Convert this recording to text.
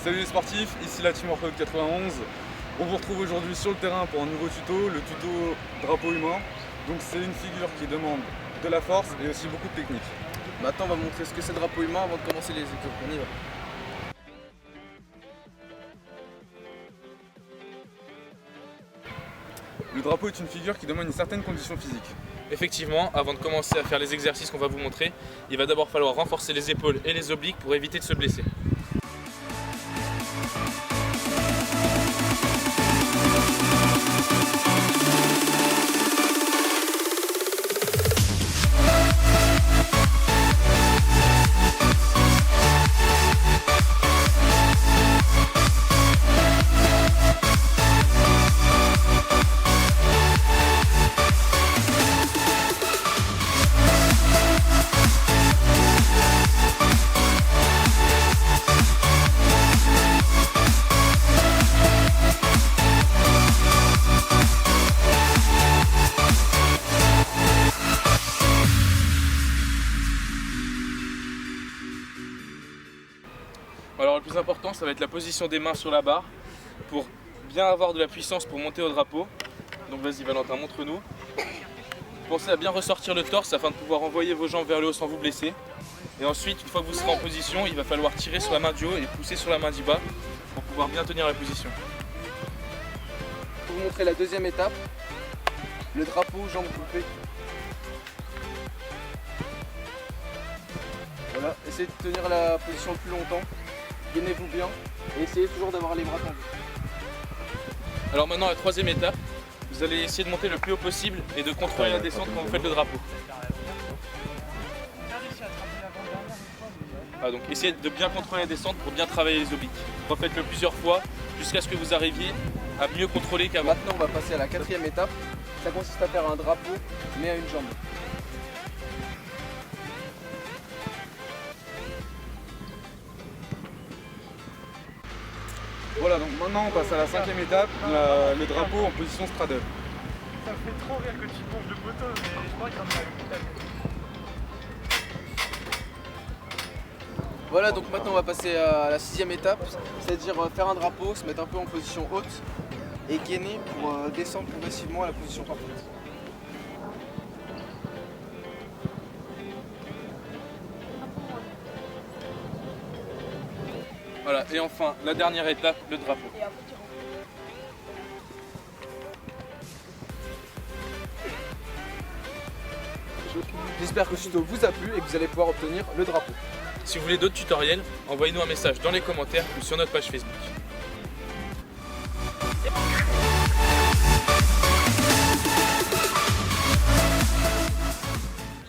Salut les sportifs, ici la Team Workout 91. On vous retrouve aujourd'hui sur le terrain pour un nouveau tuto, le tuto drapeau humain. Donc c'est une figure qui demande de la force et aussi beaucoup de technique. Maintenant on va montrer ce que c'est le drapeau humain avant de commencer les exos. On y va. Le drapeau est une figure qui demande une certaine condition physique. Effectivement, avant de commencer à faire les exercices qu'on va vous montrer, il va d'abord falloir renforcer les épaules et les obliques pour éviter de se blesser. Alors le plus important, ça va être la position des mains sur la barre pour bien avoir de la puissance pour monter au drapeau. Donc vas-y Valentin, montre-nous. Pensez à bien ressortir le torse afin de pouvoir envoyer vos jambes vers le haut sans vous blesser. Et ensuite, une fois que vous serez en position, il va falloir tirer sur la main du haut et pousser sur la main du bas pour pouvoir bien tenir la position. Pour vous montrer la deuxième étape, le drapeau, jambes coupées. Voilà, essayez de tenir la position le plus longtemps. Gainez-vous bien et essayez toujours d'avoir les bras tendus. Alors maintenant, la troisième étape, vous allez essayer de monter le plus haut possible et de contrôler la descente quand vous faites le drapeau. Donc essayez de bien contrôler la descente pour bien travailler les obliques. Refaites-le plusieurs fois jusqu'à ce que vous arriviez à mieux contrôler qu'avant. Maintenant on va passer à la quatrième étape. Ça consiste à faire un drapeau mais à une jambe. Voilà, donc maintenant on passe à la cinquième étape, le drapeau en position straddle. Ça me fait trop rire que tu gonfles le poteau, mais je crois qu'il y en a une. Voilà, donc maintenant on va passer à la sixième étape, c'est-à-dire faire un drapeau, se mettre un peu en position haute et gainer pour descendre progressivement à la position parfaite. Voilà, et enfin, la dernière étape, le drapeau. J'espère que ce tuto vous a plu et que vous allez pouvoir obtenir le drapeau. Si vous voulez d'autres tutoriels, envoyez-nous un message dans les commentaires ou sur notre page Facebook.